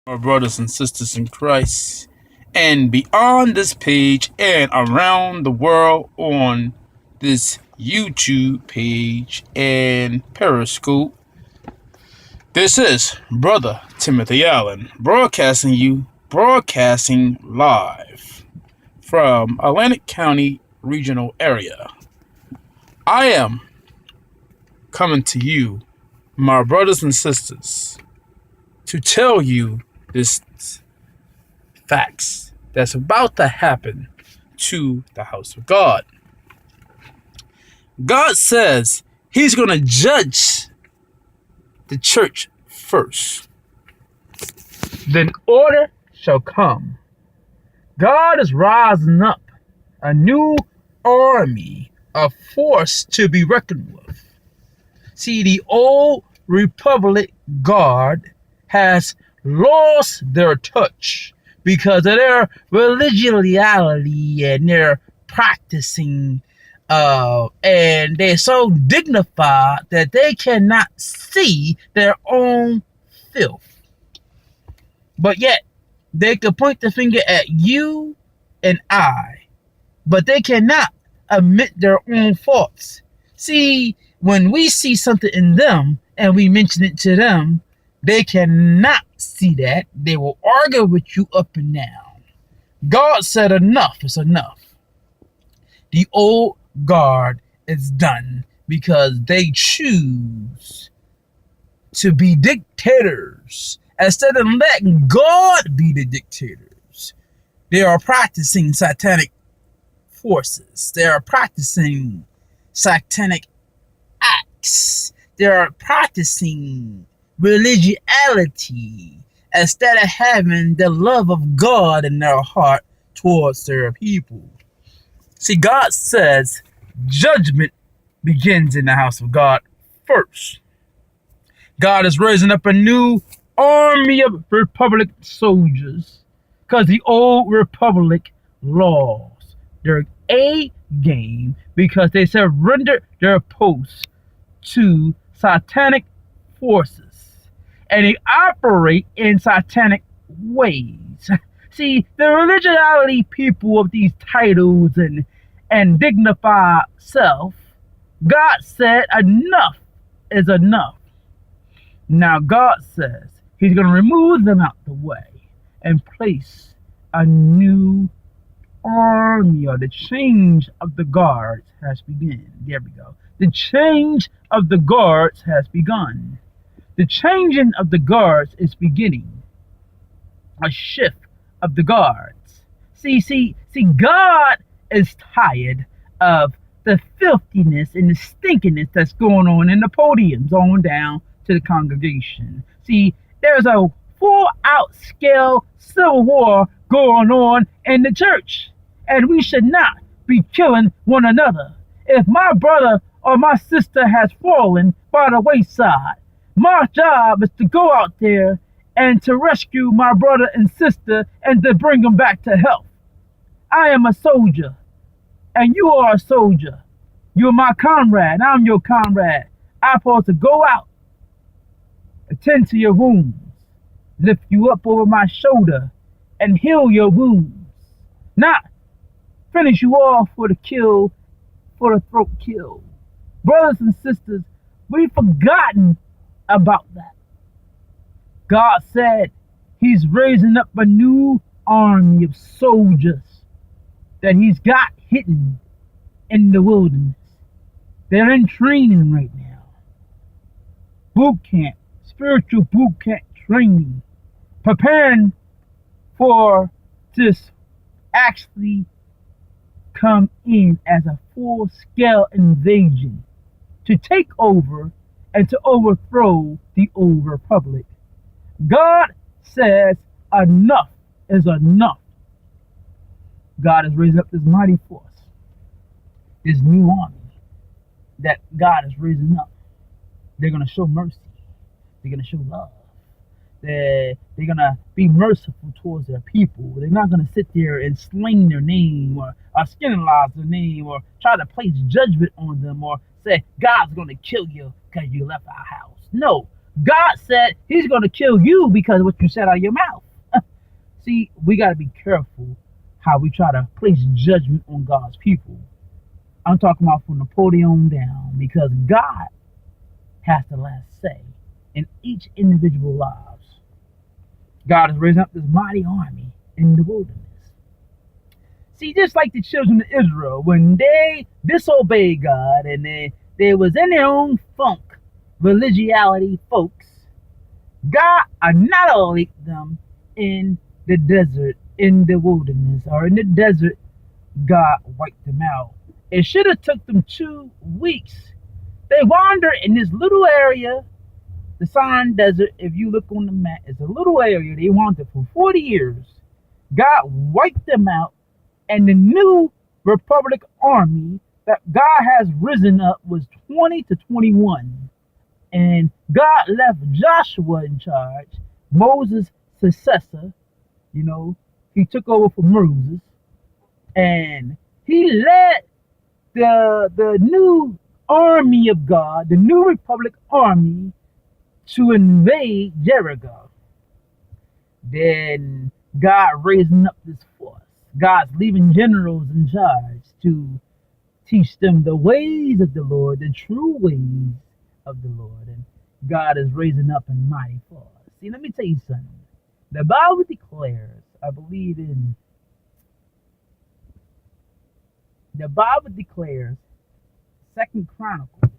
our brothers and sisters in Christ, and beyond this page and around the world on this YouTube page and Periscope. This is Brother Timothy Allen broadcasting live from Atlantic County regional area. I am coming to you, my brothers and sisters, to tell you this facts that's about to happen to the house of God. God says he's going to judge the church first. Then order shall come. God is rising up a new army, a force to be reckoned with. See, the old Republic Guard has lost their touch because of their religiosity and their practicing, and they're so dignified that they cannot see their own filth. But yet, they can point the finger at you and I, but they cannot admit their own faults. See, when we see something in them and we mention it to them, they cannot see that. They will argue with you up and down. God said enough is enough. The old guard is done because they choose to be dictators instead of letting God be the dictators. They are practicing satanic forces. They are practicing satanic acts. They are practicing religiosity instead of having the love of God in their heart towards their people. See, God says judgment begins in the house of God first. God is raising up a new army of Republic soldiers because the old Republic lost their A game because they surrendered their posts to satanic forces and they operate in satanic ways. See, the religiosity people of these titles and dignified self, God said enough is enough. Now God says he's going to remove them out the way and place a new army, or the change of the guards has begun. There we go. The change of the guards has begun. The changing of the guards is beginning. A shift of the guards. See, God is tired of the filthiness and the stinkiness that's going on in the podiums on down to the congregation. See, there's a full-out scale civil war going on in the church, and we should not be killing one another. If my brother or my sister has fallen by the wayside, my job is to go out there and to rescue my brother and sister and to bring them back to health. I am a soldier, and you are a soldier. You're my comrade. I'm your comrade. I'm supposed to go out, attend to your wounds, lift you up over my shoulder, and heal your wounds. Not finish you off for the kill, for the throat kill. Brothers and sisters, we've forgotten about that. God said he's raising up a new army of soldiers that he's got hidden in the wilderness. They're in training right now. Boot camp, spiritual boot camp training, preparing for this actually come in as a full-scale invasion to take over and to overthrow the old republic. God says enough is enough. God is raising up this mighty force, this new army that God is raising up. They're going to show mercy. They're going to show love. They're going to be merciful towards their people. They're not going to sit there and sling their name or scandalize their name or try to place judgment on them or say, God's going to kill you because you left our house. No, God said he's going to kill you because of what you said out of your mouth. See, we got to be careful how we try to place judgment on God's people. I'm talking about from Napoleon down, because God has the last say in each individual lives. God is raising up this mighty army in the wilderness. See, just like the children of Israel, when they disobeyed God and they was in their own funk, religiosity folks, God annihilated them in the desert, in the wilderness, or in the desert. God wiped them out. It should have took them 2 weeks. They wandered in this little area, the Sinai Desert. If you look on the map, it's a little area. They wandered for 40 years. God wiped them out, and the new Republic Army that God has risen up was 20 to 21. And God left Joshua in charge, Moses' successor. You know, he took over from Moses, and he led the new army of God, the new Republic Army, to invade Jericho. Then God raising up this force. God's leaving generals in charge to teach them the ways of the Lord, the true ways of the Lord. And God is raising up a mighty force. See, let me tell you something. The Bible declares, I believe in, the Bible declares, Second Chronicles,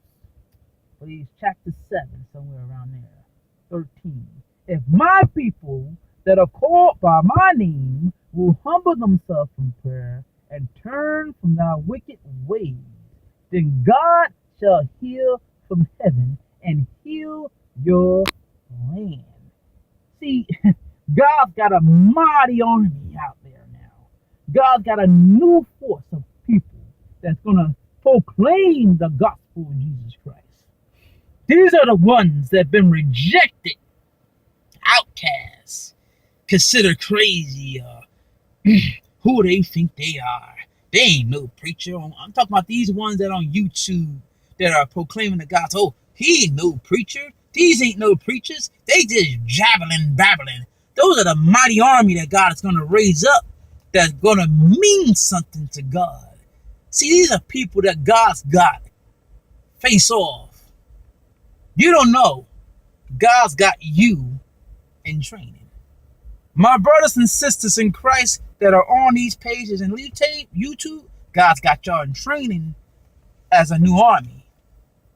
please, chapter 7, somewhere around there, 13. If my people that are called by my name will humble themselves in prayer and turn from their wicked ways, then God shall hear from heaven and heal your land. See, God's got a mighty army out there now. God's got a new force of people that's going to proclaim the gospel of Jesus Christ. These are the ones that have been rejected, outcasts, considered crazy, who they think they are. They ain't no preacher. I'm talking about these ones that on YouTube that are proclaiming the gospel. Oh, he ain't no preacher. These ain't no preachers. They just jabbling, babbling. Those are the mighty army that God is going to raise up, that's going to mean something to God. See, these are people that God's got face off. You don't know. God's got you in training. My brothers and sisters in Christ that are on these pages and YouTube, God's got y'all in training as a new army.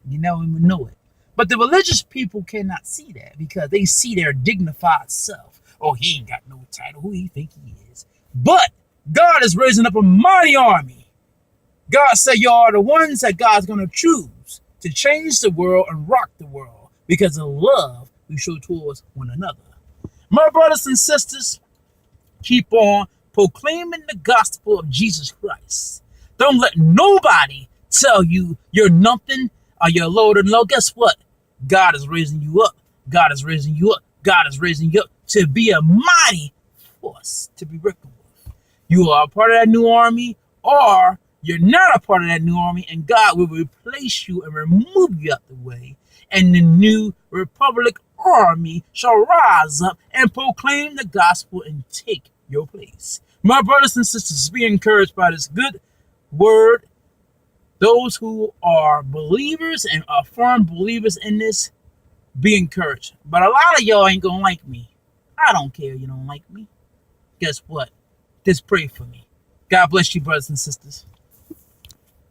You never even know it. But the religious people cannot see that because they see their dignified self. Oh, he ain't got no title. Who he think he is? But God is raising up a mighty army. God said y'all are the ones that God's going to choose to change the world and rock the world because of love we show towards one another. My brothers and sisters, keep on proclaiming the gospel of Jesus Christ. Don't let nobody tell you you're nothing or you're lower than low. Guess what? God is raising you up. God is raising you up. God is raising you up to be a mighty force to be reckoned with. You are a part of that new army, or you're not a part of that new army, and God will replace you and remove you out the way. And the new Republic Army shall rise up and proclaim the gospel and take your place. My brothers and sisters, be encouraged by this good word. Those who are believers and are firm believers in this, be encouraged. But a lot of y'all ain't gonna like me. I don't care you don't like me. Guess what? Just pray for me. God bless you, brothers and sisters.